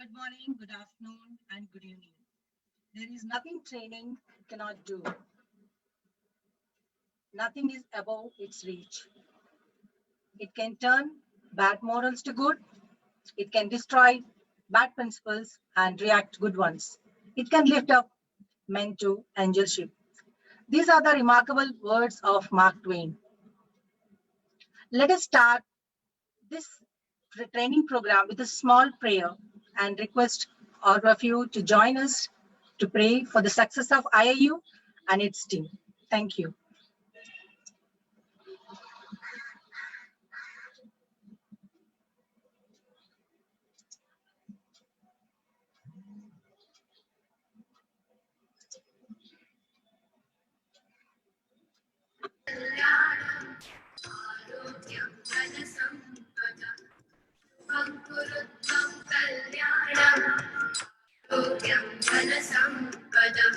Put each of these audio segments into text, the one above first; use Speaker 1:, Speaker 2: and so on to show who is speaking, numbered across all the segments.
Speaker 1: Good morning, good afternoon, and good evening. There is nothing training cannot do. Nothing is above its reach. It can turn bad morals to good. It can destroy bad principles and react good ones. It can lift up men to angelship. These are the remarkable words of Mark Twain. Let us start this training program with a small prayer and request all of you to join us to pray for the success of IIU and its team. Thank you.
Speaker 2: आरोग्यं धनसम्पदः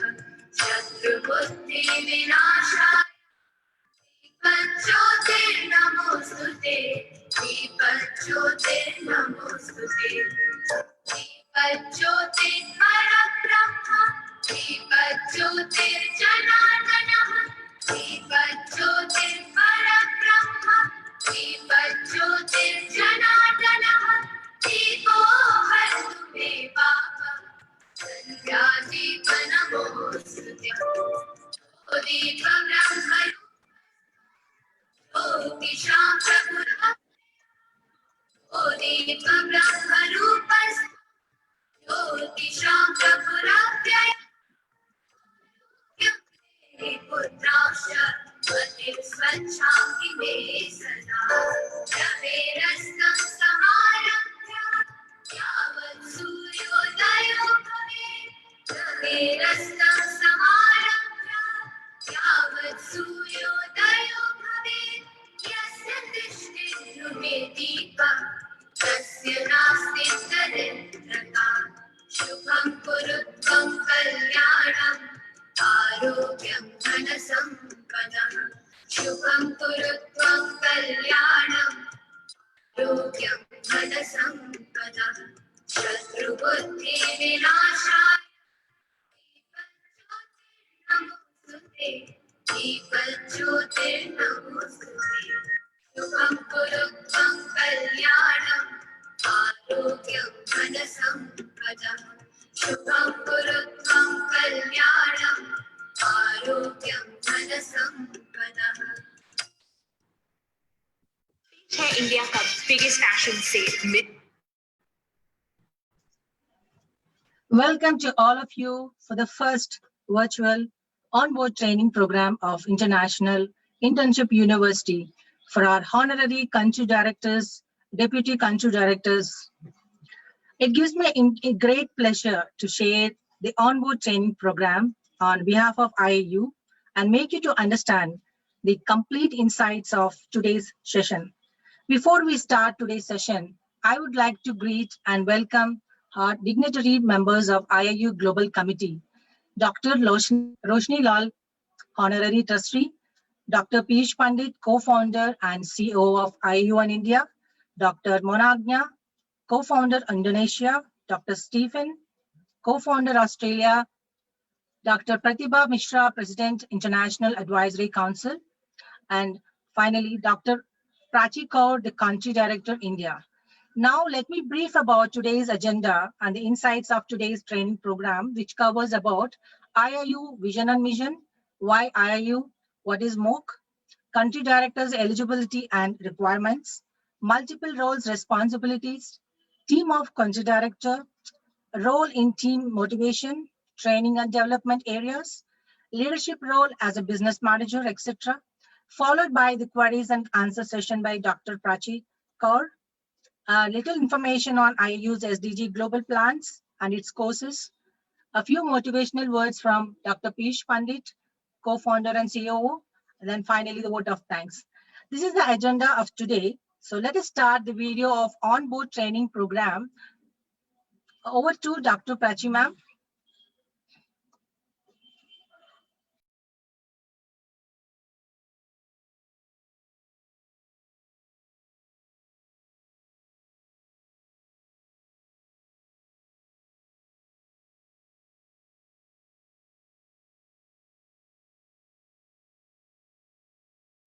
Speaker 2: शत्रुबुद्धिविनाशाय दीपज्योतिर्नमोऽस्तु ते दीपज्योतिर्नमोऽस्तु ते दीपज्योतिर्परब्रह्म दीपज्योतिर्जनार्दनः दीपज्योतिर्परब्रह्म दीपज्योतिर्जनार्दनः दीपो हरतु मे पापम् ज्योतिषां प्रभुराव्यय पुत्रांश स्वच्छामि मे सदा रवेरस्तं समारभ्य यावत् सूर्योदयो भवेत् रवेरस्तं समारभ्य यावत् सूर्योदयो भवेत् यस्य दृष्टिर्गृहे दीपः तस्य नास्ति दरिद्रता शुभं कुरु त्वं कल्याणम् आरोग्यं धनसम्पदः शुभं कुरु त्वं कल्याणम् आरोग्यं धनसम्पदः शत्रुबुद्धिविनाशाय दीपज्योतिर्नमोऽस्तु ते दीपज्योतिर्नमोऽस्तु ते शुभं कुरु त्वं कल्याणम् आरोग्यं धनसम्पदः शुभं कुरु त्वं कल्याणम् आरोग्यं धनसम्पदः India Cup's biggest fashion sale.
Speaker 1: Welcome to all of you for the first virtual onboard training program of International Internship University for our honorary country directors, deputy country directors. It gives me a great pleasure to share the onboard training program on behalf of IIU and make you to understand the complete insights of today's session. Before we start today's session, I would like to greet and welcome our dignitary members of IIU Global Committee, Dr. Roshni Lal, Honorary Trustee, Dr. Piyush Pandit, co-founder and CEO of IIU in India, Dr. Monagnya, co-founder Indonesia, Dr. Stephen, co-founder Australia, Dr. Pratibha Mishra, President, International Advisory Council, and finally, Dr. Prachi Kaur, the Country Director, India. Now, let me brief about today's agenda and the insights of today's training program, which covers about IIU Vision and Mission, why IIU, what is MOOC, Country Directors' eligibility and requirements, multiple roles, responsibilities, team of Country Director, role in team motivation, training and development areas, leadership role as a business manager, etc., followed by the queries and answer session by Dr. Prachi Kaur. Little information on IIU's SDG global plans and its courses. A few motivational words from Dr. Piyush Pandit, co-founder and COO, and then finally the vote of thanks. This is the agenda of today. So let us start the video of onboard training program. Over to Dr. Prachi ma'am.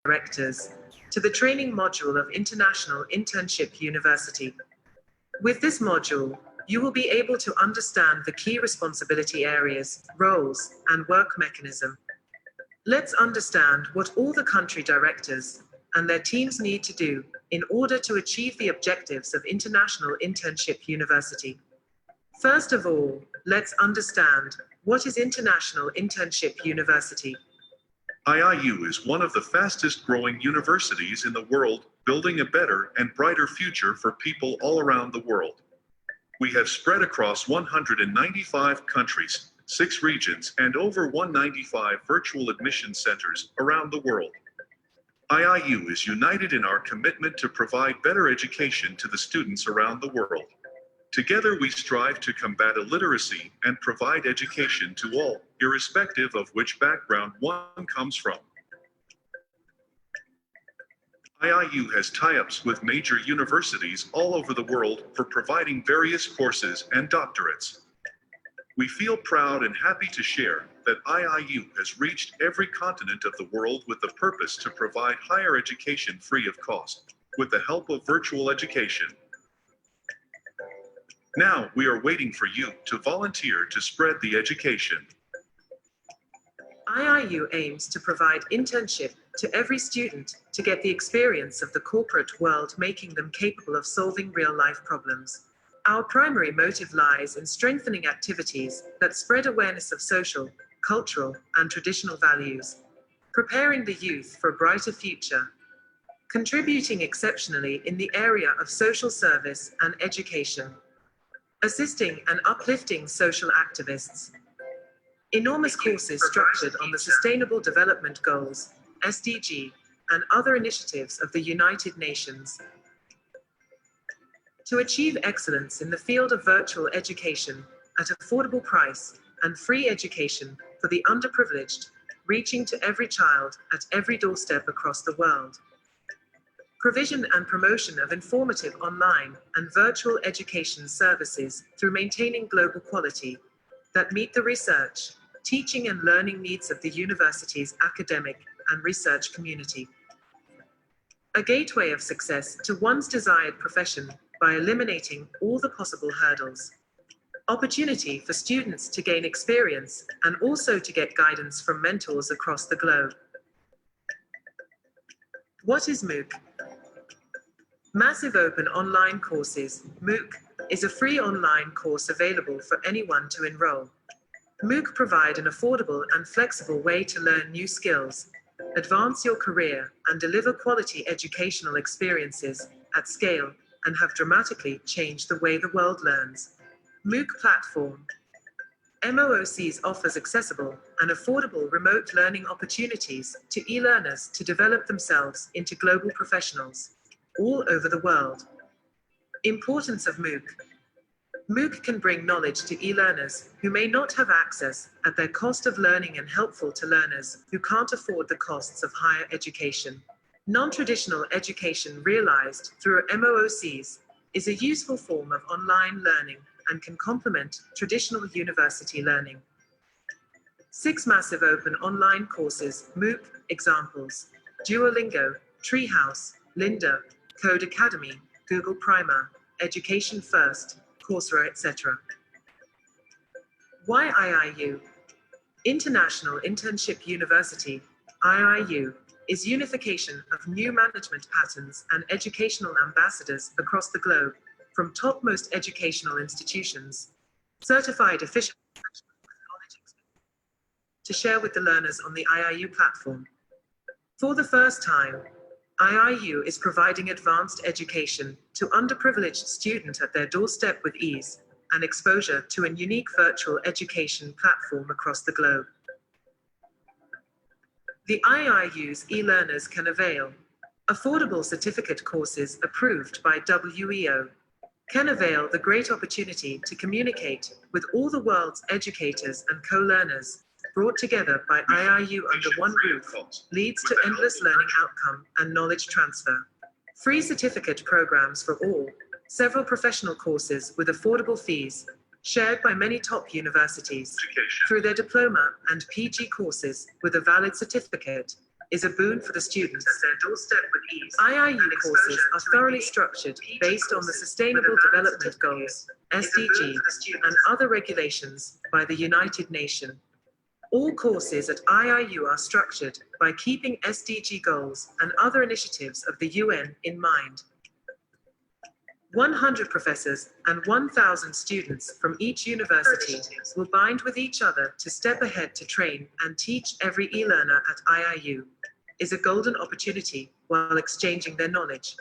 Speaker 3: directors to the training module of International Internship University. With this module, you will be able to understand the key responsibility areas, roles, and work mechanism. Let's understand what all the country directors and their teams need to do in order to achieve the objectives of International Internship University. First of all, let's understand what is International Internship University.
Speaker 4: IIU is one of the fastest growing universities in the world, building a better and brighter future for people all around the world. We have spread across 195 countries, 6 regions, and over 195 virtual admission centers around the world. IIU is united in our commitment to provide better education to the students around the world. Together we strive to combat illiteracy and provide education to all, irrespective of which background one comes from. IIU has tie-ups with major universities all over the world for providing various courses and doctorates. We feel proud and happy to share that IIU has reached every continent of the world with the purpose to provide higher education free of cost, with the help of virtual education. Now we are waiting for you to volunteer to spread the education.
Speaker 3: IIU aims to provide internship to every student to get the experience of the corporate world, making them capable of solving real-life problems. Our primary motive lies in strengthening activities that spread awareness of social, cultural, and traditional values, preparing the youth for a brighter future, contributing exceptionally in the area of social service and education, assisting and uplifting social activists. Enormous courses structured on the Sustainable Development Goals, SDG, and other initiatives of the United Nations. To achieve excellence in the field of virtual education at affordable price and free education for the underprivileged, reaching to every child at every doorstep across the world. Provision and promotion of informative online and virtual education services through maintaining global quality that meet the research, teaching and learning needs of the university's academic and research community. A gateway of success to one's desired profession by eliminating all the possible hurdles. Opportunity for students to gain experience and also to get guidance from mentors across the globe. What is MOOC? Massive Open Online Courses, MOOC, is a free online course available for anyone to enroll. MOOC provide an affordable and flexible way to learn new skills, advance your career, and deliver quality educational experiences at scale, and have dramatically changed the way the world learns. MOOC platform. MOOCs offers accessible and affordable remote learning opportunities to e-learners to develop themselves into global professionals all over the world. Importance of MOOC. MOOC can bring knowledge to e-learners who may not have access at their cost of learning and helpful to learners who can't afford the costs of higher education. Non-traditional education realized through MOOCs is a useful form of online learning and can complement traditional university learning. 6 massive open online courses, MOOC examples: Duolingo, Treehouse, Lynda, Code Academy, Google Primer, Education First, Coursera, etc. Why IIU? International Internship University, IIU, is unification of new management patterns and educational ambassadors across the globe, from topmost educational institutions, certified officials with knowledge to share with the learners on the IIU platform. For the first time, IIU is providing advanced education to underprivileged students at their doorstep with ease and exposure to a unique virtual education platform across the globe. The IIU's e-learners can avail affordable certificate courses approved by WEO, can avail the great opportunity to communicate with all the world's educators and co-learners brought together by IIU under one roof, leads to endless learning outcome and knowledge transfer. Free certificate programs for all, several professional courses with affordable fees, shared by many top universities through their diploma and PG courses with a valid certificate, is a boon for the students at their doorstep with ease. IIU courses are thoroughly structured based on the Sustainable Development Goals, SDG, and other regulations by the United Nations. All courses at IIU are structured by keeping SDG goals and other initiatives of the UN in mind. 100 professors and 1,000 students from each university will bind with each other to step ahead to train and teach every e-learner at IIU is a golden opportunity while exchanging their knowledge.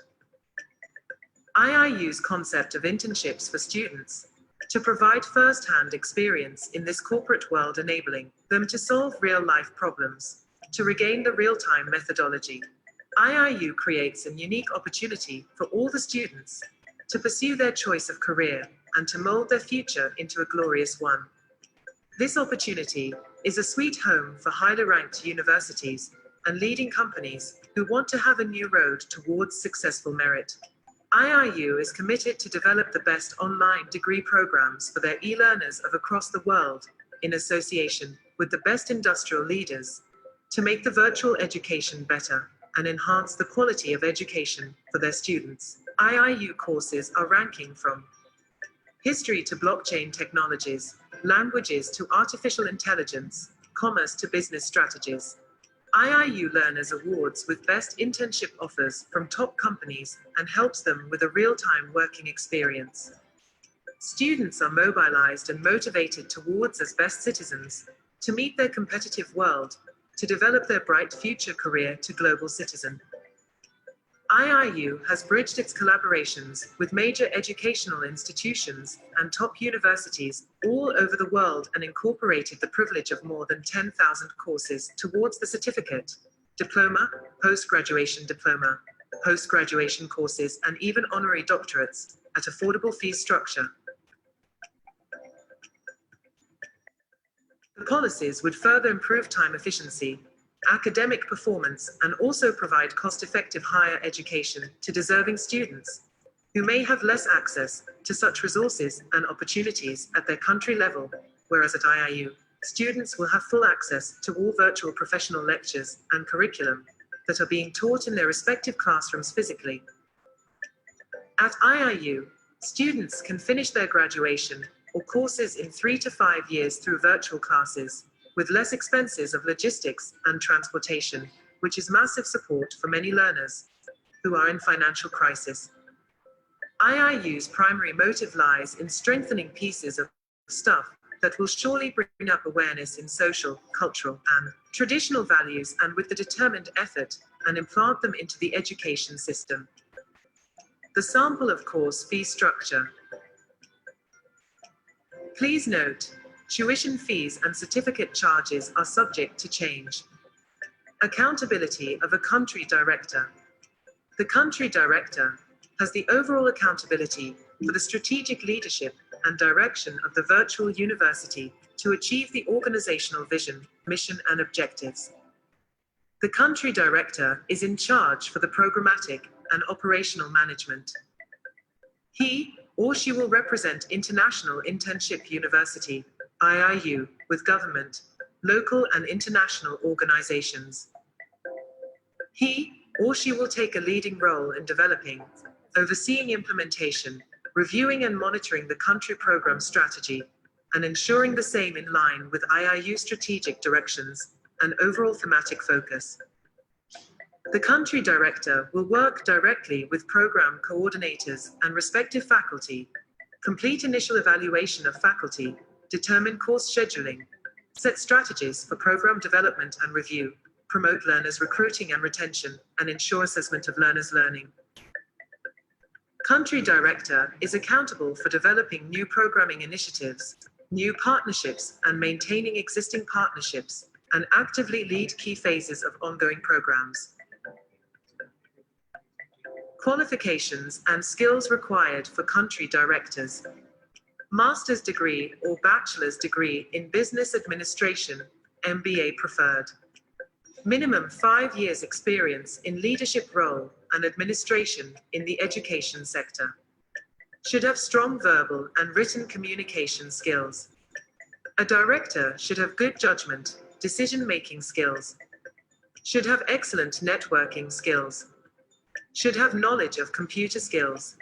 Speaker 3: IIU's concept of internships for students to provide first-hand experience in this corporate world, enabling them to solve real-life problems, to regain the real-time methodology. IIU creates a unique opportunity for all the students to pursue their choice of career and to mold their future into a glorious one. This opportunity is a sweet home for highly ranked universities and leading companies who want to have a new road towards successful merit. IIU is committed to develop the best online degree programs for their e-learners of across the world, in association with the best industrial leaders, to make the virtual education better and enhance the quality of education for their students. IIU courses are ranking from history to blockchain technologies, languages to artificial intelligence, commerce to business strategies. IIU learners awards with best internship offers from top companies and helps them with a real-time working experience. Students are mobilized and motivated towards as best citizens to meet their competitive world, to develop their bright future career to global citizen. IIU has bridged its collaborations with major educational institutions and top universities all over the world and incorporated the privilege of more than 10,000 courses towards the certificate, diploma, post-graduation courses, and even honorary doctorates at affordable fee structure. The policies would further improve time efficiency, academic performance, and also provide cost-effective higher education to deserving students who may have less access to such resources and opportunities at their country level, whereas at IIU, students will have full access to all virtual professional lectures and curriculum that are being taught in their respective classrooms physically. At IIU, students can finish their graduation or courses in 3 to 5 years through virtual classes, with less expenses of logistics and transportation, which is massive support for many learners who are in financial crisis. IIU's primary motive lies in strengthening pieces of stuff that will surely bring up awareness in social, cultural, and traditional values, and with the determined effort, and implant them into the education system. The sample of course fee structure. Please note, tuition fees and certificate charges are subject to change. Accountability of a country director. The country director has the overall accountability for the strategic leadership and direction of the virtual university to achieve the organizational vision, mission, and objectives. The country director is in charge for the programmatic and operational management. He or she will represent International Internship University, IIU, with government, local and international organizations. He or she will take a leading role in developing, overseeing implementation, reviewing and monitoring the country program strategy, and ensuring the same in line with IIU strategic directions and overall thematic focus. The country director will work directly with program coordinators and respective faculty, complete initial evaluation of faculty, determine course scheduling, set strategies for program development and review, promote learners' recruiting and retention, and ensure assessment of learners' learning. Country director is accountable for developing new programming initiatives, new partnerships, and maintaining existing partnerships, and actively lead key phases of ongoing programs. Qualifications and skills required for country directors. Master's degree or bachelor's degree in business administration, MBA preferred. Minimum 5 years experience in leadership role and administration in the education sector. Should have strong verbal and written communication skills. A director should have good judgment, decision-making skills. Should have excellent networking skills. Should have knowledge of computer skills.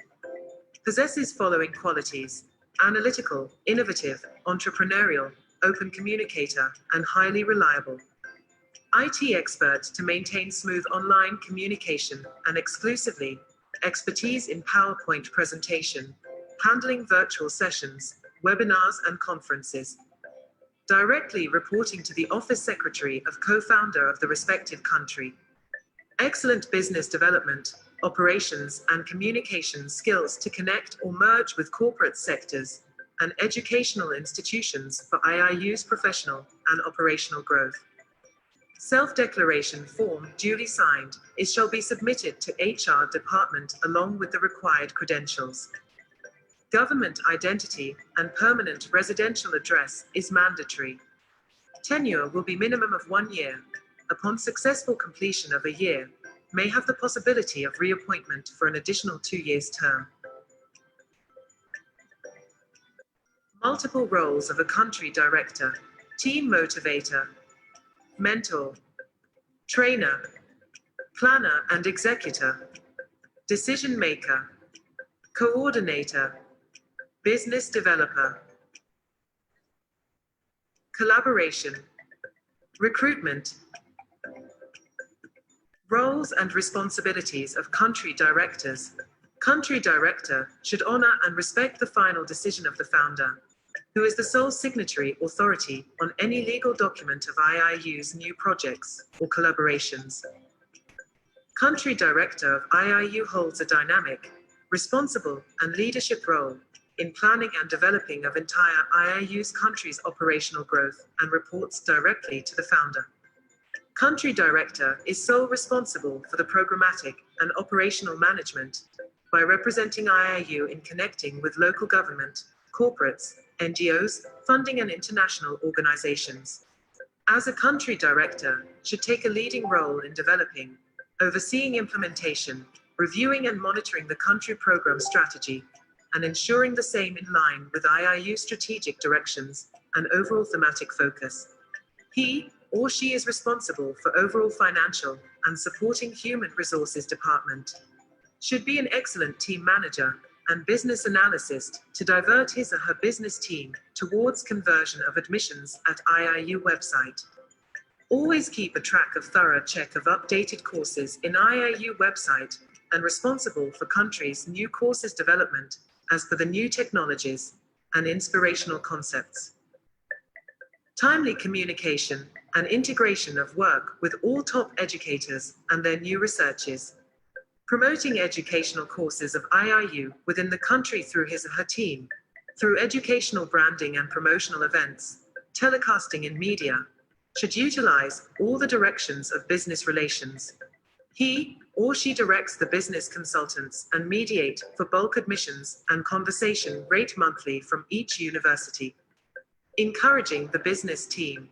Speaker 3: Possesses following qualities: analytical, innovative, entrepreneurial, open communicator, and highly reliable. IT expert to maintain smooth online communication and exclusively expertise in PowerPoint presentation, handling virtual sessions, webinars, and conferences. Directly reporting to the office secretary of co-founder of the respective country. Excellent business development, operations, and communication skills to connect or merge with corporate sectors and educational institutions for IIU's professional and operational growth. Self-declaration form duly signed shall be submitted to HR department along with the required credentials. Government identity and permanent residential address is mandatory. Tenure will be minimum of 1 year. Upon successful completion of a year, may have the possibility of reappointment for an additional 2 years term. Multiple roles of a country director, team motivator, mentor, trainer, planner and executor, decision maker, coordinator, business developer, collaboration, recruitment. Roles and responsibilities of country directors. Country director should honor and respect the final decision of the founder, who is the sole signatory authority on any legal document of IIU's new projects or collaborations. Country director of IIU holds a dynamic, responsible, and leadership role in planning and developing of entire IIU's country's operational growth and reports directly to the founder. Country director is sole responsible for the programmatic and operational management by representing IIU in connecting with local government, corporates, NGOs, funding and international organizations. As a country director, should take a leading role in developing, overseeing implementation, reviewing and monitoring the country program strategy, and ensuring the same in line with IIU strategic directions and overall thematic focus. He or she is responsible for overall financial and supporting human resources department. Should be an excellent team manager and business analyst to divert his or her business team towards conversion of admissions at IIU website. Always keep a track of thorough check of updated courses in IIU website and responsible for country's new courses development as per the new technologies and inspirational concepts. Timely communication and integration of work with all top educators and their new researches. Promoting educational courses of IIU within the country through his or her team, through educational branding and promotional events, telecasting in media, should utilize all the directions of business relations. He or she directs the business consultants and mediate for bulk admissions and conversation rate monthly from each university. Encouraging the business team.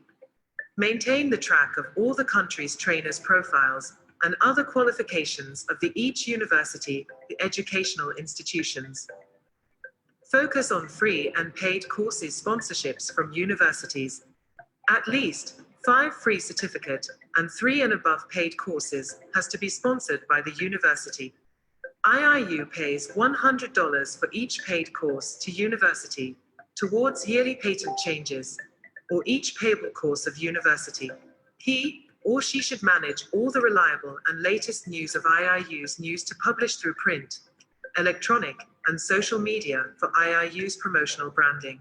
Speaker 3: Maintain the track of all the country's trainers' profiles and other qualifications of each university, the educational institutions. Focus on free and paid courses sponsorships from universities. At least 5 free certificate and 3 and above paid courses has to be sponsored by the university. IIU pays $100 for each paid course to university towards yearly patent changes or each payable course of university. He or she should manage all the reliable and latest news of IIU's news to publish through print, electronic, and social media for IIU's promotional branding.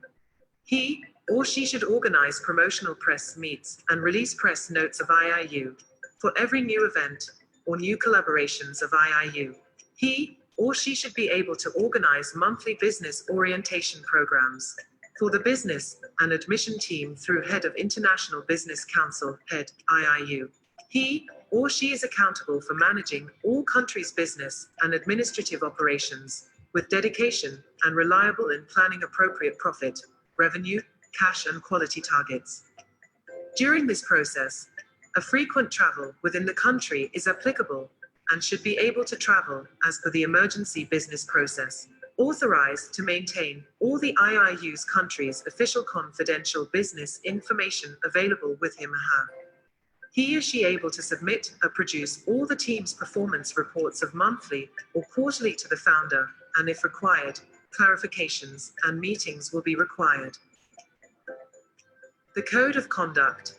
Speaker 3: He or she should organize promotional press meets and release press notes of IIU for every new event or new collaborations of IIU. He or she should be able to organize monthly business orientation programs for the business and admission team through Head of International Business Council, Head, IIU. He or she is accountable for managing all countries' business and administrative operations with dedication and reliable in planning appropriate profit, revenue, cash and quality targets. During this process, a frequent travel within the country is applicable and should be able to travel as per the emergency business process. Authorized to maintain all the IIU's country's official confidential business information available with him or her. He or she able to submit or produce all the team's performance reports of monthly or quarterly to the founder, and if required, clarifications and meetings will be required. The Code of Conduct.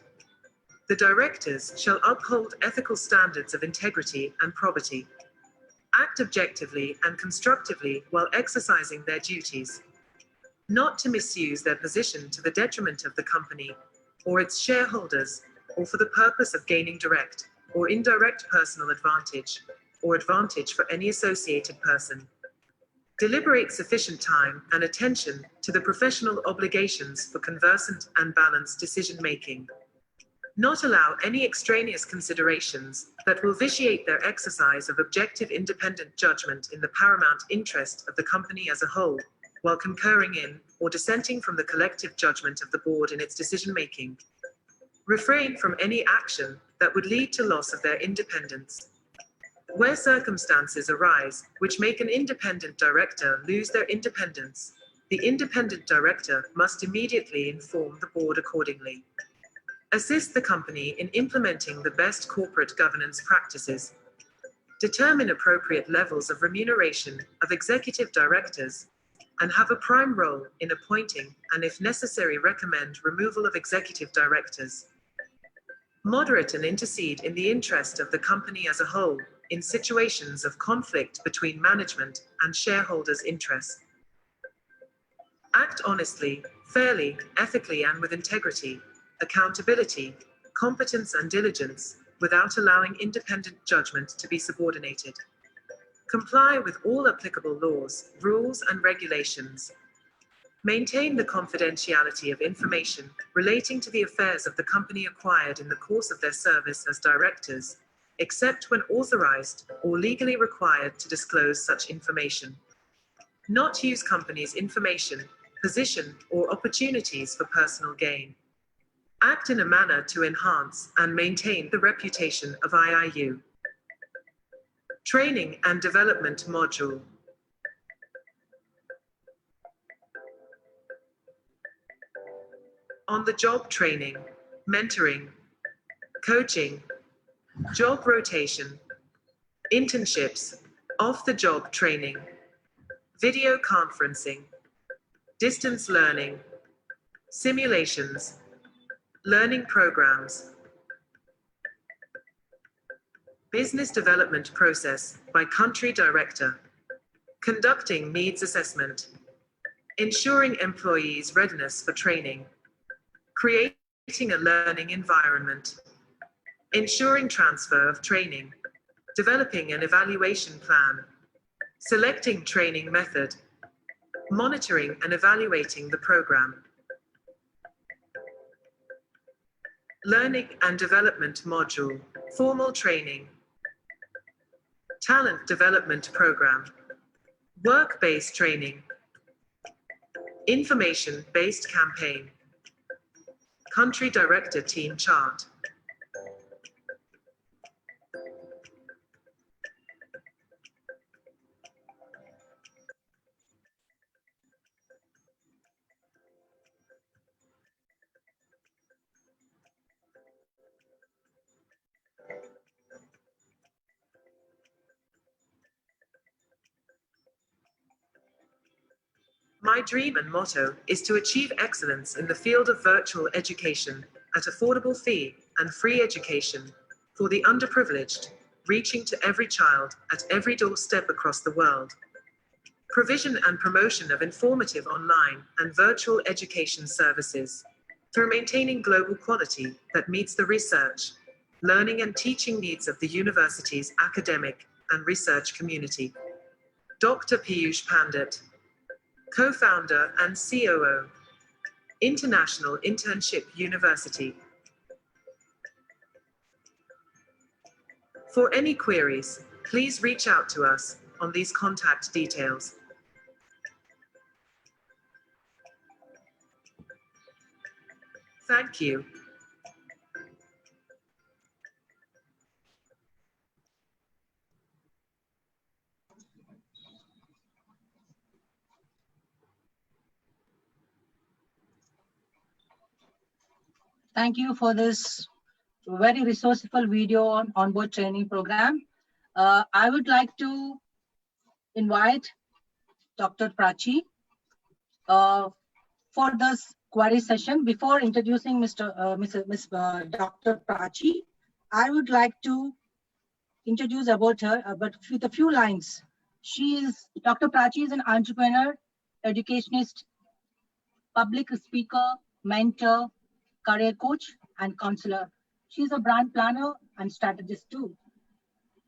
Speaker 3: The directors shall uphold ethical standards of integrity and probity, act objectively and constructively while exercising their duties, not to misuse their position to the detriment of the company or its shareholders, or for the purpose of gaining direct or indirect personal advantage, or advantage for any associated person. Deliberate sufficient time and attention to the professional obligations for conversant and balanced decision-making. Not allow any extraneous considerations that will vitiate their exercise of objective independent judgment in the paramount interest of the company as a whole, while concurring in or dissenting from the collective judgment of the board in its decision-making. Refrain from any action that would lead to loss of their independence. Where circumstances arise which make an independent director lose their independence, the independent director must immediately inform the board accordingly. Assist the company in implementing the best corporate governance practices. Determine appropriate levels of remuneration of executive directors, and have a prime role in appointing and, if necessary, recommend removal of executive directors. Moderate and intercede in the interest of the company as a whole in situations of conflict between management and shareholders' interests. Act honestly, fairly, ethically, and with integrity, accountability, competence, and diligence, without allowing independent judgment to be subordinated. Comply with all applicable laws, rules, and regulations. Maintain the confidentiality of information relating to the affairs of the company acquired in the course of their service as directors, except when authorized or legally required to disclose such information. Not use company's information, position, or opportunities for personal gain. Act in a manner to enhance and maintain the reputation of IIU. Training and Development Module. On-the-job training, mentoring, coaching, job rotation, internships, off-the-job training, video conferencing, distance learning, simulations, learning programs, business development process by country director, conducting needs assessment, ensuring employees' readiness for training, creating a learning environment, ensuring transfer of training, developing an evaluation plan, selecting training method, monitoring and evaluating the program. Learning and Development Module, formal training, talent development program, work-based training, information-based campaign, country director team chart. My dream and motto is to achieve excellence in the field of virtual education at affordable fee and free education for the underprivileged, reaching to every child at every doorstep across the world. Provision and promotion of informative online and virtual education services through maintaining global quality that meets the research, learning and teaching needs of the university's academic and research community. Dr. Piyush Pandit, co-founder and COO, International Internship University. For any queries, please reach out to us on these contact details. Thank you.
Speaker 1: Thank you for this very resourceful video on onboard training program. I would like to invite Dr. Prachi for this query session. Before introducing Dr. Prachi, I would like to introduce about her, but with a few lines. Dr. Prachi is an entrepreneur, educationist, public speaker, mentor, career coach, and counselor. She's a brand planner and strategist too.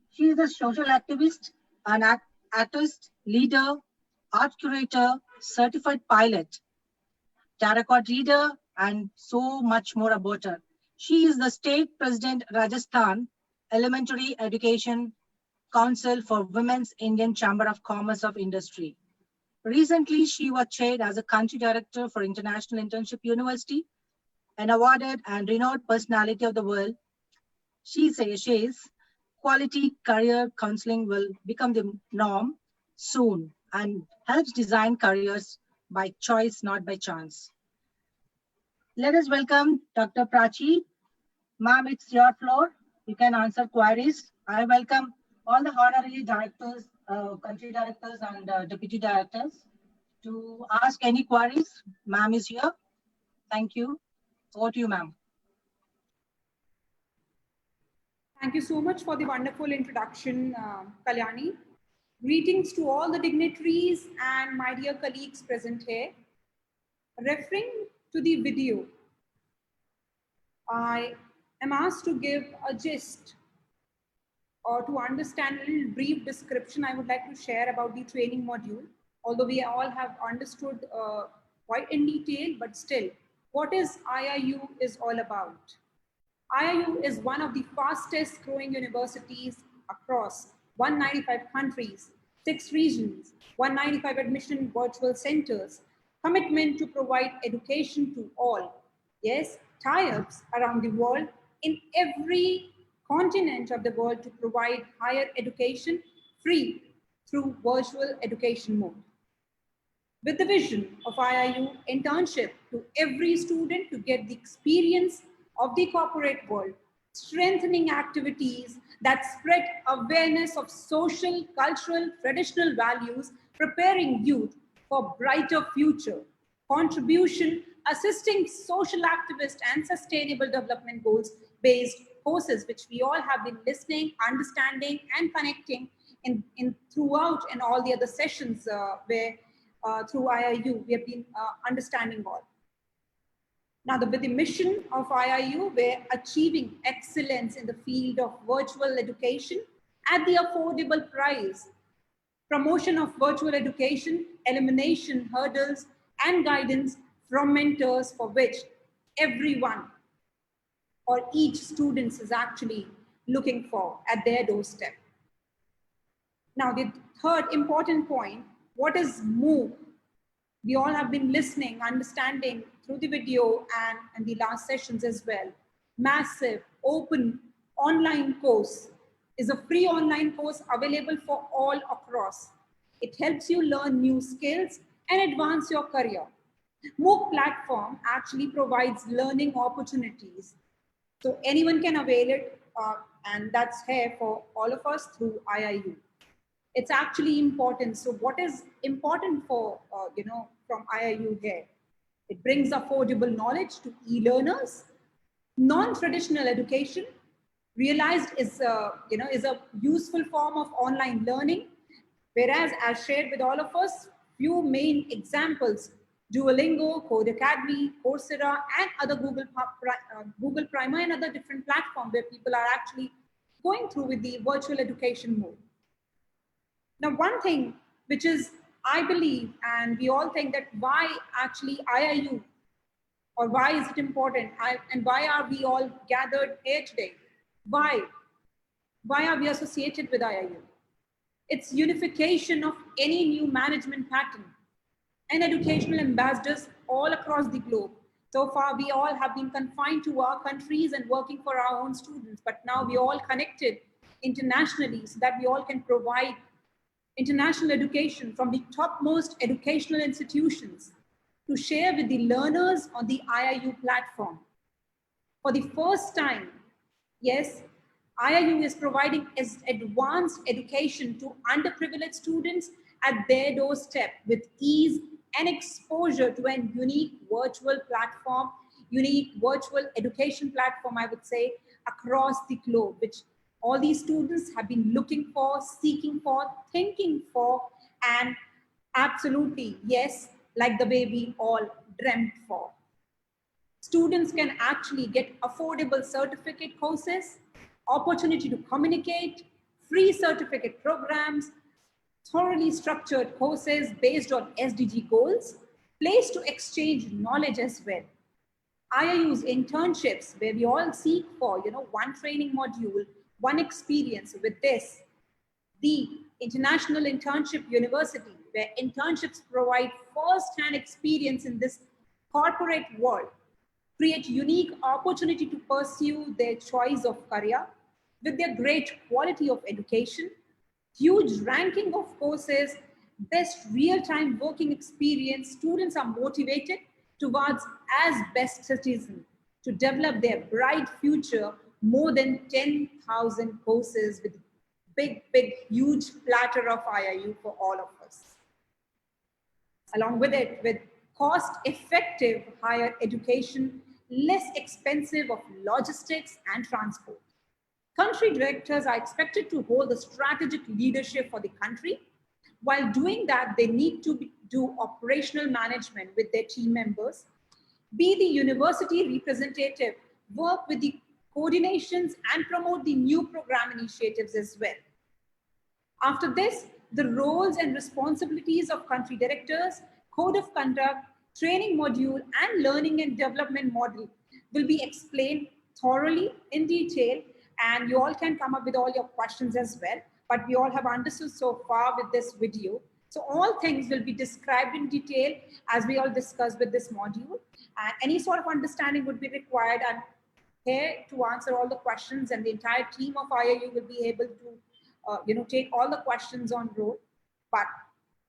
Speaker 1: She is a social activist, an artist, leader, art curator, certified pilot, tarot card reader, and so much more about her. She is the state president, Rajasthan Elementary Education Council for Women's Indian Chamber of Commerce of Industry. Recently, she was chaired as a country director for International Internship University, an awarded and renowned personality of the world. She says quality career counseling will become the norm soon and helps design careers by choice, not by chance. Let us welcome Dr. Prachi. Ma'am, it's your floor. You can answer queries. I welcome all the honorary directors, country directors and deputy directors to ask any queries. Ma'am is here. Thank you. Over to you, ma'am.
Speaker 5: Thank you so much for the wonderful introduction, Kalyani. Greetings to all the dignitaries and my dear colleagues present here. Referring to the video, I am asked to give a gist or to understand a little brief description I would like to share about the training module. Although we all have understood quite in detail, but still, what is IIU is all about. IIU is one of the fastest growing universities across 195 countries, 6 regions, 195 admission virtual centers, commitment to provide education to all. Yes, tie-ups around the world in every continent of the world to provide higher education free through virtual education mode. With the vision of IIU internship to every student to get the experience of the corporate world, strengthening activities that spread awareness of social, cultural, traditional values, preparing youth for brighter future, contribution, assisting social activists and sustainable development goals based courses, which we all have been listening, understanding, and connecting in throughout and all the other sessions where through IIU we have been understanding all. Now, with the mission of IIU, we're achieving excellence in the field of virtual education at the affordable price, promotion of virtual education, elimination hurdles, and guidance from mentors for which everyone or each student is actually looking for at their doorstep. Now, the third important point, what is MOOC? We all have been listening, understanding through the video and the last sessions as well. Massive, open, online course is a free online course available for all across. It helps you learn new skills and advance your career. MOOC platform actually provides learning opportunities. So anyone can avail it and that's here for all of us through IIU. It's actually important. So what is important for, from IIU here? It brings affordable knowledge to e-learners. Non-traditional education realized is a useful form of online learning. Whereas as shared with all of us, few main examples, Duolingo, Codecademy, Coursera, and other Google Primer and other different platforms where people are actually going through with the virtual education mode. Now, one thing which is, I believe, and we all think that why actually IIU, or why is it important, and why are we all gathered here today? Why are we associated with IIU? It's unification of any new management pattern and educational ambassadors all across the globe. So far, we all have been confined to our countries and working for our own students, but now we all connected internationally so that we all can provide international education from the topmost educational institutions to share with the learners on the IIU platform. For the first time, Yes, IIU is providing advanced education to underprivileged students at their doorstep with ease and exposure to a unique virtual platform, unique virtual education platform, I would say, across the globe, which all these students have been looking for, seeking for, thinking for, and absolutely, yes, like the way we all dreamt for. Students can actually get affordable certificate courses, opportunity to communicate, free certificate programs, thoroughly structured courses based on SDG goals, place to exchange knowledge as well. IIU's internships, where we all seek for, one training module, one experience with this, the International Internship University, where internships provide first-hand experience in this corporate world, create unique opportunity to pursue their choice of career with their great quality of education, huge ranking of courses, best real-time working experience. Students are motivated towards as best citizens to develop their bright future. More than 10,000 courses with big, huge platter of IIU for all of us. Along with it, with cost-effective higher education, less expensive of logistics and transport. Country directors are expected to hold the strategic leadership for the country. While doing that, they need to do operational management with their team members, be the university representative, work with the coordinations and promote the new program initiatives as well. After this, the roles and responsibilities of country directors, code of conduct, training module, and learning and development model will be explained thoroughly in detail, and you all can come up with all your questions as well. But we all have understood so far with this video. So all things will be described in detail as we all discussed with this module, and any sort of understanding would be required. And here to answer all the questions, and the entire team of IIU will be able to take all the questions on road. But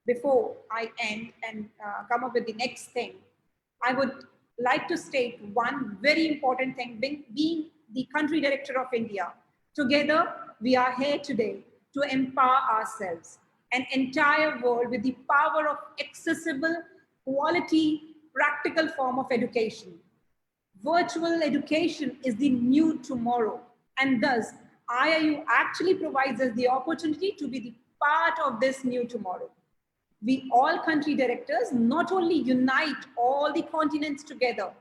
Speaker 5: before I end and come up with the next thing, I would like to state one very important thing. Being the country director of India, together we are here today to empower ourselves, an entire world with the power of accessible, quality, practical form of education. Virtual education is the new tomorrow, and thus IIU actually provides us the opportunity to be the part of this new tomorrow. We all country directors not only unite all the continents together,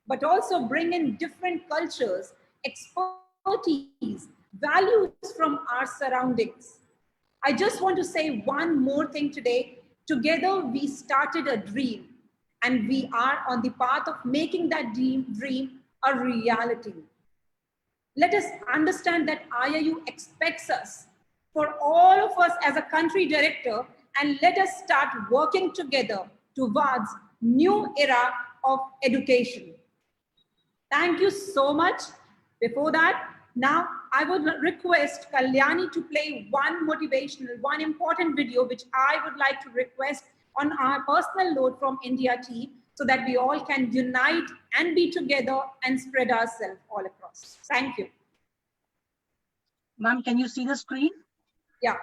Speaker 5: but also bring in different cultures, expertise, values from our surroundings. I just want to say one more thing today. Together we started a dream, and we are on the path of making that dream a reality. Let us understand that IIU expects us, for all of us as a country director, and let us start working together towards new era of education. Thank you so much. Before that, now I would request Kalyani to play one motivational, one important video, which I would like to request on our personal load from India team, so that we all can unite and be together and spread ourselves all across. Thank you.
Speaker 1: Ma'am, can you see the screen?
Speaker 5: Yeah.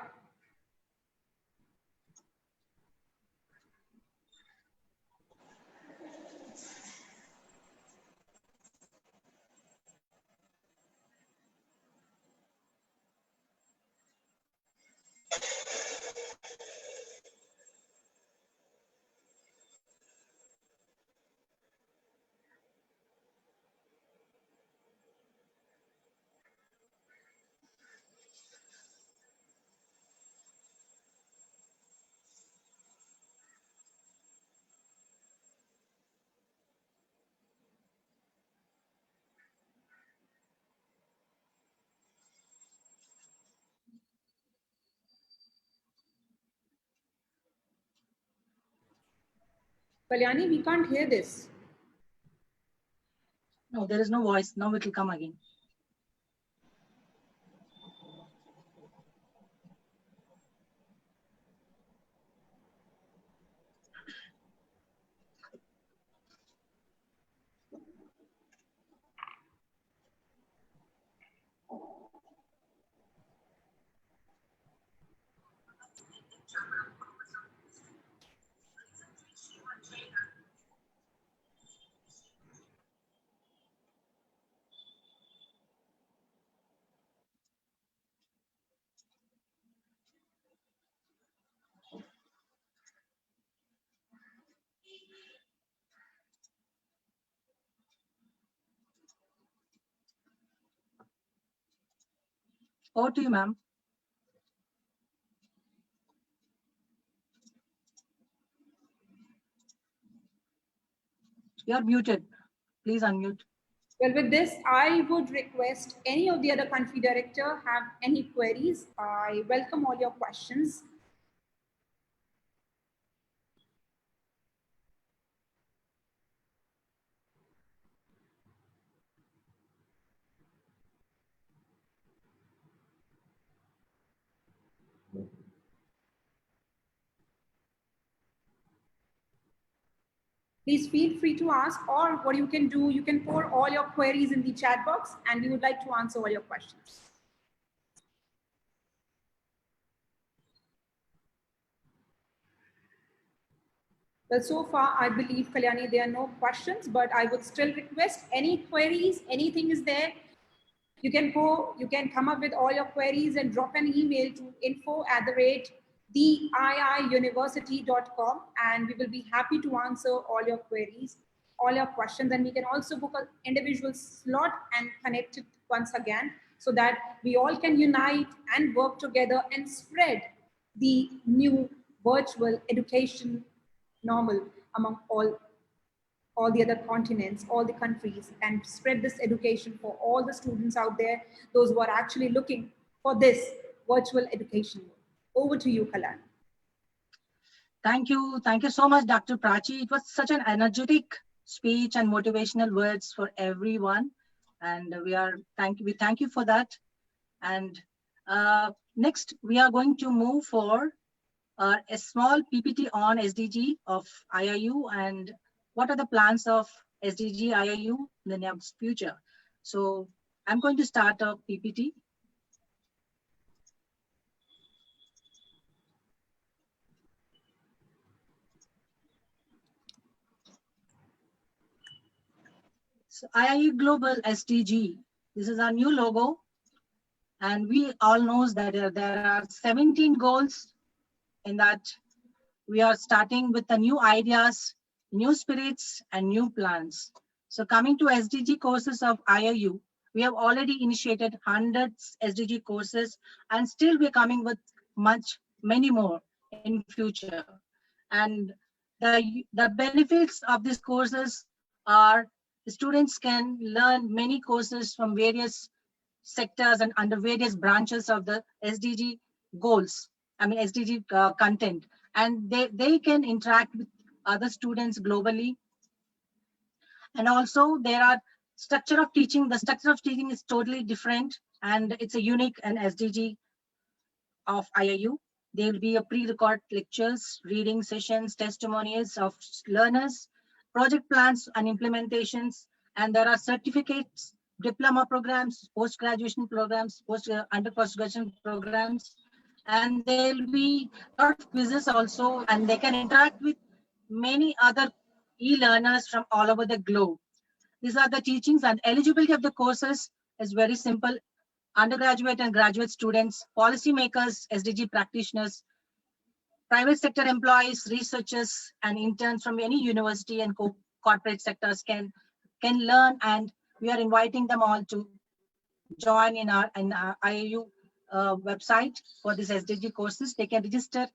Speaker 5: Kalyani, we can't hear this.
Speaker 1: No, there is no voice. Now it will come again. Over to you, ma'am. You're muted. Please unmute.
Speaker 5: Well, with this, I would request any of the other country director have any queries. I welcome all your questions. Please feel free to ask, or what you can do, you can pour all your queries in the chat box and we would like to answer all your questions. Well, so far, I believe, Kalyani, there are no questions, but I would still request any queries, anything is there, you can go, you can come up with all your queries and drop an email to info@theiiuniversity.com, and we will be happy to answer all your queries, all your questions, and we can also book an individual slot and connect it once again so that we all can unite and work together and spread the new virtual education normal among all the other continents, all the countries, and spread this education for all the students out there, those who are actually looking for this virtual education. Over to you, Kalan.
Speaker 1: Thank you. Thank you so much, Dr. Prachi. It was such an energetic speech and motivational words for everyone. And we thank you for that. And next, we are going to move for a small PPT on SDG of IIU and what are the plans of SDG IIU in the near future. So I'm going to start a PPT. So IIU Global SDG, this is our new logo. And we all know that there are 17 goals in that we are starting with the new ideas, new spirits, and new plans. So coming to SDG courses of IIU, we have already initiated hundreds SDG courses, and still we're coming with many more in future. And the benefits of these courses are the students can learn many courses from various sectors and under various branches of the SDG goals, SDG content, and they can interact with other students globally. And also there are structure of teaching. The structure of teaching is totally different and it's a unique and SDG of IIU. There will be a pre-record lectures, reading sessions, testimonials of learners, project plans and implementations, and there are certificates, diploma programs, post-graduation programs, under-postgraduation programs, and there will be a lot of quizzes also, and they can interact with many other e-learners from all over the globe. These are the teachings, and eligibility of the courses is very simple. Undergraduate and graduate students, policymakers, SDG practitioners, private sector employees, researchers, and interns from any university and corporate sectors can learn, and we are inviting them all to join in our IIU website for these SDG courses. They can register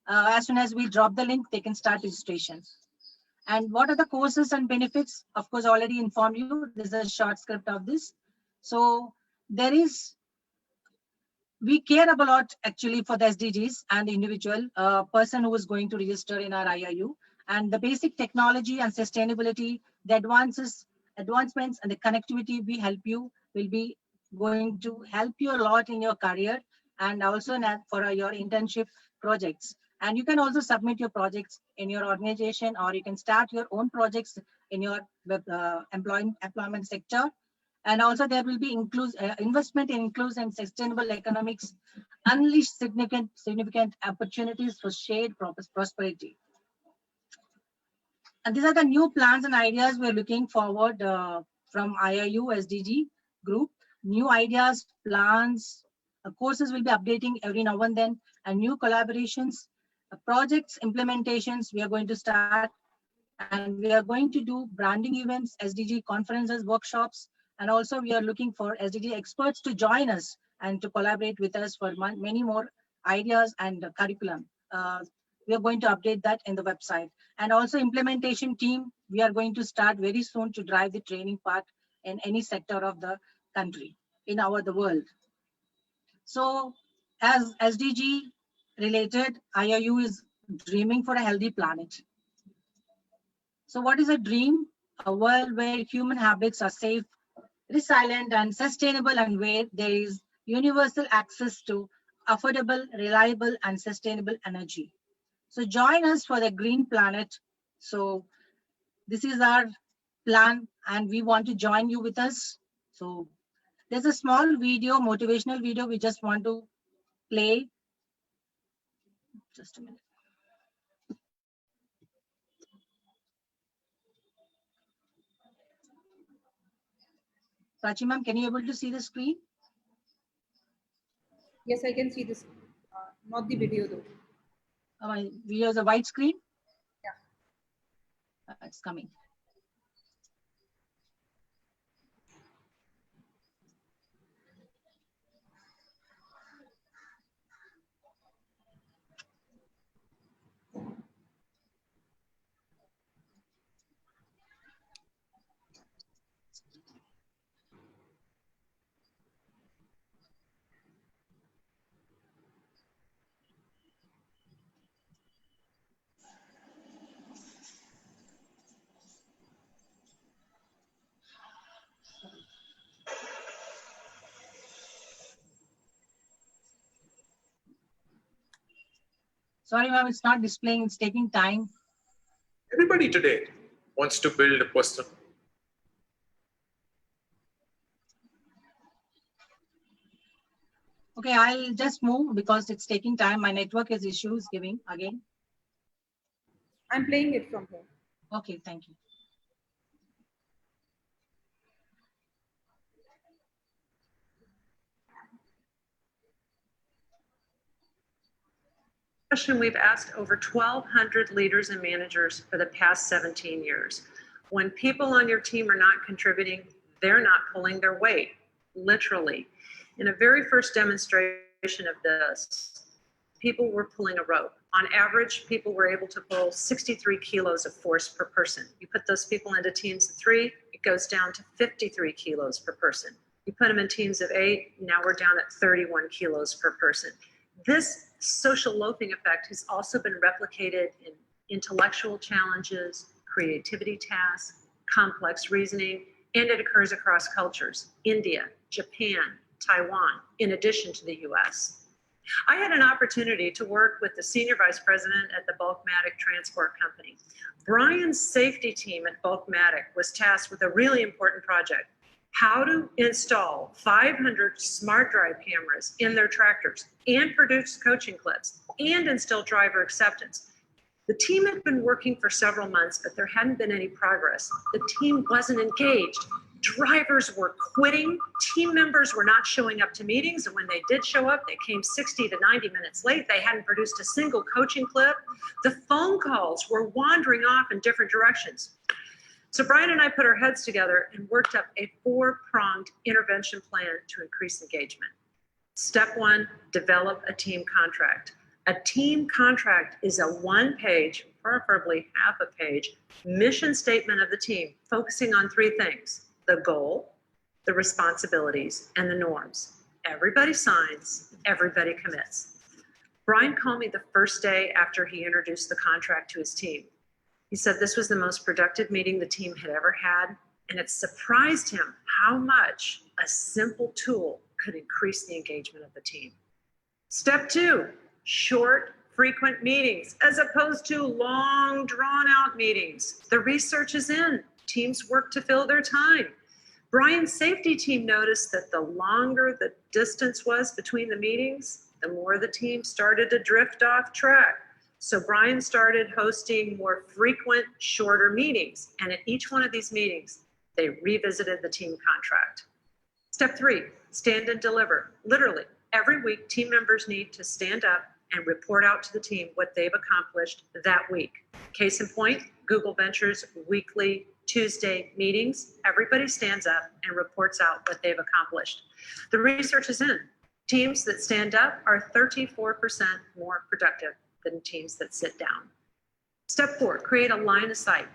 Speaker 1: as soon as we drop the link. They can start registration. And what are the courses and benefits? Of course, already informed you. This is a short script of this. So we care a lot actually for the SDGs and the individual person who is going to register in our IIU, and the basic technology and sustainability, the advancements and the connectivity will be going to help you a lot in your career and also for your internship projects. And you can also submit your projects in your organization, or you can start your own projects in your employment sector. And also there will be investment in inclusive and sustainable economics, unleash significant opportunities for shared prosperity. And these are the new plans and ideas we're looking forward from IIU SDG group. New ideas, plans, courses will be updating every now and then, and new collaborations, projects, implementations we are going to start. And we are going to do branding events, SDG conferences, workshops, and also we are looking for SDG experts to join us and to collaborate with us for many more ideas and curriculum. We are going to update that in the website. And also implementation team, we are going to start very soon to drive the training part in any sector of the country, in the world. So as SDG related, IIU is dreaming for a healthy planet. So what is a dream? A world where human habits are safe, resilient and sustainable, and where there is universal access to affordable, reliable and sustainable energy. So join us for the green planet. So this is our plan and we want to join you with us. So there's a small video, motivational video we just want to play. Just a minute. Prachi ma'am, can you able to see the screen?
Speaker 5: Yes, I can see this, not the video though.
Speaker 1: My video is a white screen?
Speaker 5: Yeah.
Speaker 1: It's coming. Sorry, ma'am, it's not displaying. It's taking time.
Speaker 6: Everybody today wants to build a person.
Speaker 1: Okay, I'll just move because it's taking time. My network is issues giving again.
Speaker 5: I'm playing it from here.
Speaker 1: Okay, thank you.
Speaker 3: We've asked over 1,200 leaders and managers for the past 17 years. When people on your team are not contributing, they're not pulling their weight, literally. In a very first demonstration of this, people were pulling a rope. On average, people were able to pull 63 kilos of force per person. You put those people into teams of 3, it goes down to 53 kilos per person. You put them in teams of 8, now we're down at 31 kilos per person. This social loafing effect has also been replicated in intellectual challenges, creativity tasks, complex reasoning, and it occurs across cultures, India, Japan, Taiwan, in addition to the US. I had an opportunity to work with the senior vice president at the Bulkmatic Transport Company. Brian's safety team at Bulkmatic was tasked with a really important project: how to install 500 smart drive cameras in their tractors and produce coaching clips and instill driver acceptance. The team had been working for several months, but there hadn't been any progress. The team wasn't engaged. Drivers were quitting. Team members were not showing up to meetings, and when they did show up, they came 60 to 90 minutes late. They hadn't produced a single coaching clip. The phone calls were wandering off in different directions. So Brian and I put our heads together and worked up a 4-pronged intervention plan to increase engagement. Step 1, develop a team contract. A team contract is a 1-page, preferably half a page, mission statement of the team, focusing on 3 things: the goal, the responsibilities, and the norms. Everybody signs, everybody commits. Brian called me the first day after he introduced the contract to his team. He said this was the most productive meeting the team had ever had, and it surprised him how much a simple tool could increase the engagement of the team. Step 2, short, frequent meetings, as opposed to long, drawn-out meetings. The research is in. Teams work to fill their time. Brian's safety team noticed that the longer the distance was between the meetings, the more the team started to drift off track. So Brian started hosting more frequent, shorter meetings. And at each one of these meetings, they revisited the team contract. Step 3, stand and deliver. Literally, every week, team members need to stand up and report out to the team what they've accomplished that week. Case in point, Google Ventures weekly Tuesday meetings. Everybody stands up and reports out what they've accomplished. The research is in.
Speaker 7: Teams that stand up are 34% more productive than teams that sit down. Step 4, create a line of sight.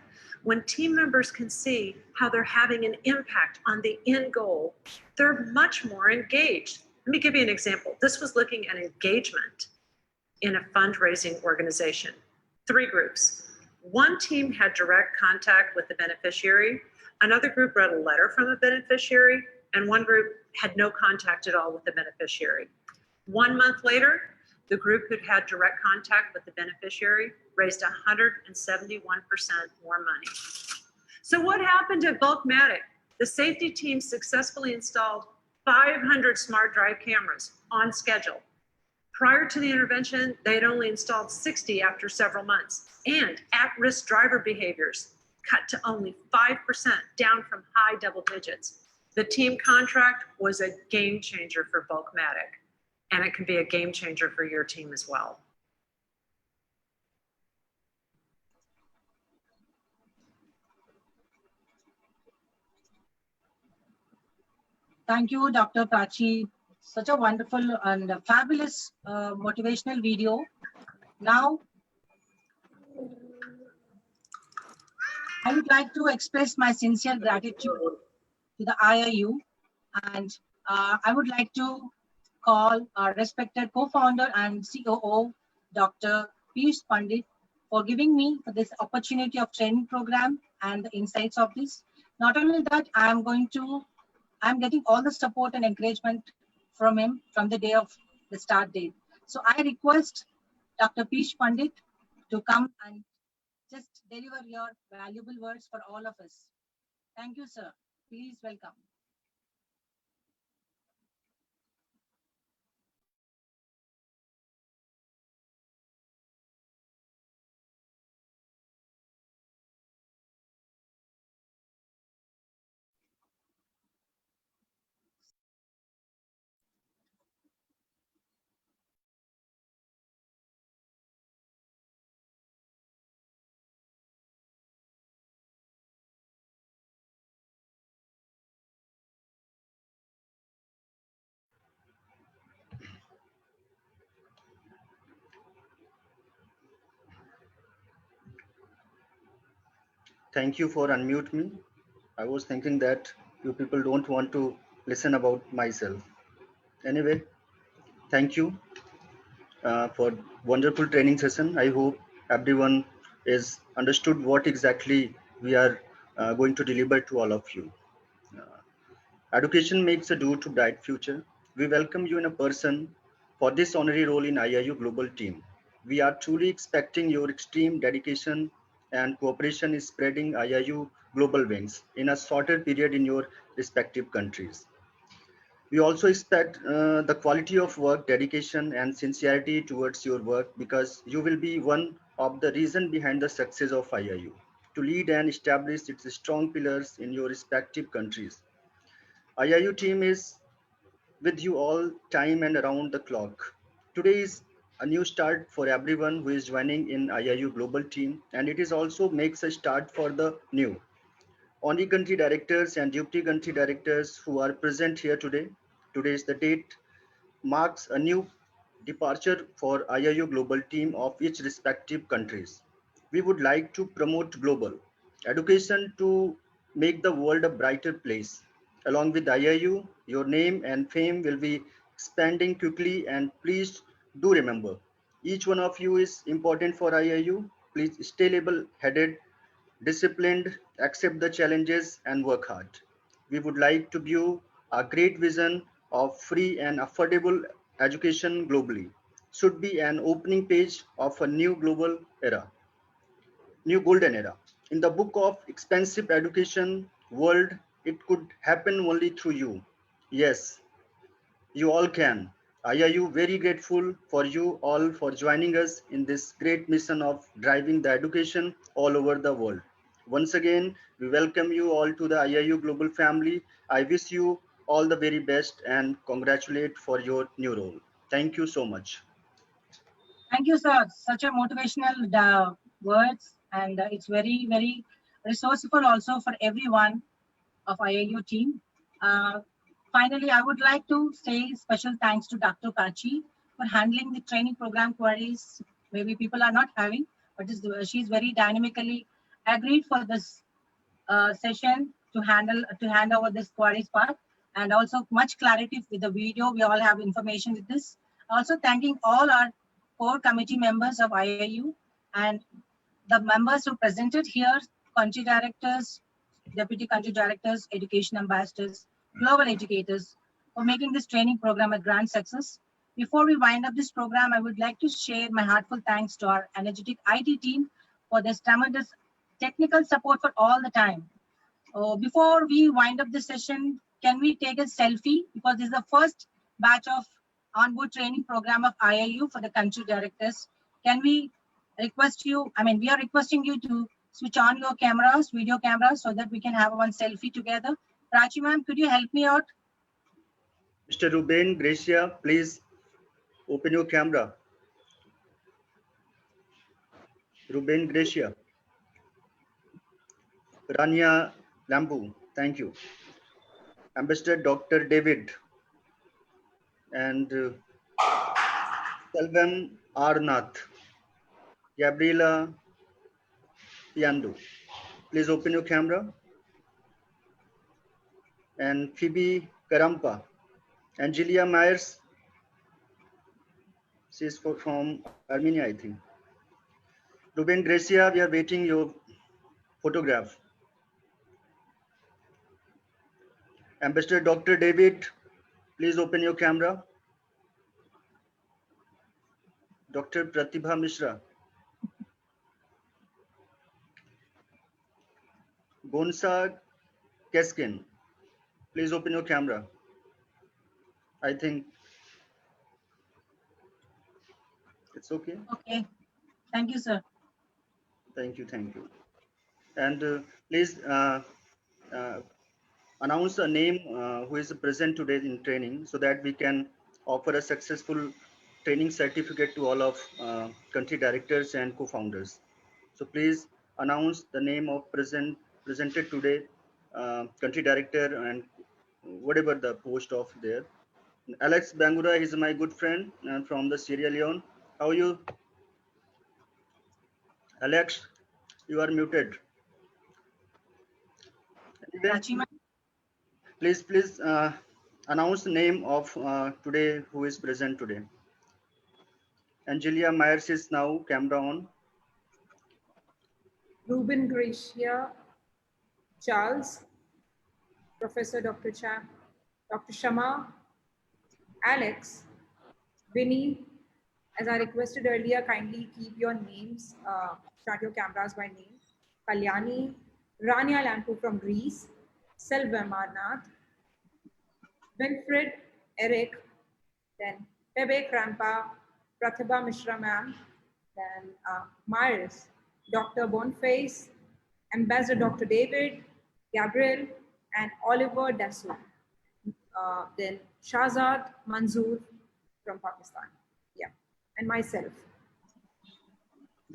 Speaker 7: When team members can see how they're having an impact on the end goal, they're much more engaged. Let me give you an example. This was looking at engagement in a fundraising organization. 3 groups. One team had direct contact with the beneficiary, another group read a letter from the beneficiary, and one group had no contact at all with the beneficiary. 1 month later, the group who'd had direct contact with the beneficiary raised 171% more money. So what happened at Bulkmatic? The safety team successfully installed 500 smart drive cameras on schedule. Prior to the intervention, they had only installed 60 after several months, and at-risk driver behaviors cut to only 5%, down from high double digits. The team contract was a game changer for Bulkmatic, and it can be a game changer for your team as well.
Speaker 1: Thank you, Dr. Prachi. Such a wonderful and fabulous motivational video. Now, I would like to express my sincere gratitude to the IIU, and I would like to call our respected co-founder and COO, Dr. Piyush Pandit, for giving me this opportunity of training program and the insights of this. Not only that, I'm getting all the support and encouragement from him from the day of the start date. So I request Dr. Piyush Pandit to come and just deliver your valuable words for all of us. Thank you, sir. Please welcome.
Speaker 8: Thank you for unmute me. I was thinking that you people don't want to listen about myself. Anyway, thank you for wonderful training session. I hope everyone is understood what exactly we are going to deliver to all of you. Education makes a door to bright future. We welcome you in a person for this honorary role in IIU Global Team. We are truly expecting your extreme dedication and cooperation in spreading IIU global wings in a shorter period in your respective countries. We also expect the quality of work, dedication, and sincerity towards your work, because you will be one of the reasons behind the success of IIU to lead and establish its strong pillars in your respective countries. IIU team is with you all time and around the clock. Today is a new start for everyone who is joining in IIU Global Team, and it is also makes a start for the new honorary country directors and deputy country directors who are present here today. Today is the date marks a new departure for IIU Global Team of each respective countries. We would like to promote global education to make the world a brighter place. Along with IIU, your name and fame will be expanding quickly, and please do remember, each one of you is important for IIU. Please stay level-headed, disciplined, accept the challenges, and work hard. We would like to view a great vision of free and affordable education globally. Should be an opening page of a new global era, new golden era. In the book of expensive education world, it could happen only through you. Yes, you all can. I are you very grateful for you all for joining us in this great mission of driving the education all over the world. Once again, we welcome you all to the IIU Global family. I wish you all the very best and congratulate for your new role. Thank you so much.
Speaker 1: Thank you, sir. Such a motivational words, and it's very, very resourceful also for everyone of IIU team. Finally, I would like to say special thanks to Dr. Kachi for handling the training program queries. Maybe people are not having, but she's very dynamically agreed for this session to hand over this queries part, and also much clarity with the video. We all have information with this. Also thanking all our core committee members of IIU and the members who presented here, country directors, deputy country directors, education ambassadors, global educators, for making this training program a grand success. Before we wind up this program, I would like to share my heartfelt thanks to our energetic IT team for this tremendous technical support for all the time. Before we wind up the session, can we take a selfie? Because this is the first batch of onboard training program of IIU for the country directors. Can we request you, we are requesting you to switch on your cameras, video cameras, so that we can have one selfie together. Prachi ma'am, could you help me out?
Speaker 8: Mr. Ruben Gracia, please open your camera. Ruben Gracia. Rania Lambu, thank you. Ambassador Dr. David and Selvam Arnath. Gabriela Piando, please open your camera. And Phoebe Karampa. Angelia Myers, she's from Armenia, I think. Ruben Gracia, we are waiting your photograph. Ambassador Dr. David, please open your camera. Dr. Pratibha Mishra. Gonsa Keskin, please open your camera. I think it's okay.
Speaker 1: Okay, thank you, sir.
Speaker 8: Thank you, thank you. And please announce a name who is present today in training so that we can offer a successful training certificate to all of country directors and co-founders. So please announce the name of presented today, country director and whatever the post of there. Alex Bangura is my good friend and from the Sierra Leone. How are you? Alex, you are muted. Anyway, please announce the name of today who is present today. Angelia Myers is now camera on.
Speaker 5: Ruben Gracia, Charles, Professor Dr. Shama, Alex, Vinny. As I requested earlier, kindly keep your names, start your cameras by name. Kalyani, Rania Lampu from Greece, Selvam Arnath, Winfred, Eric, then Pebe Krampa, Pratibha Mishra ma'am, then Myers, Dr. Boniface, Ambassador Dr. David, Gabriel, and Oliver Dasu. Then Shahzad Manzoor from Pakistan. Yeah, and myself.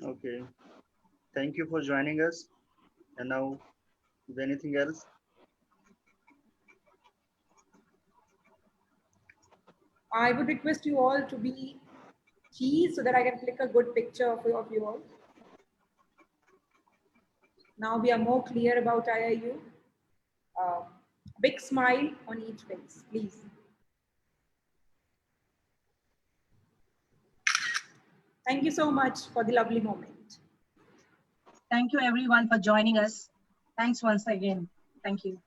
Speaker 8: Okay. Thank you for joining us. And now, is there anything else?
Speaker 5: I would request you all to be cheese so that I can click a good picture of you all. Now we are more clear about IIU. Big smile on each face, please. Thank you so much for the lovely moment.
Speaker 1: Thank you everyone for joining us. Thanks once again. Thank you.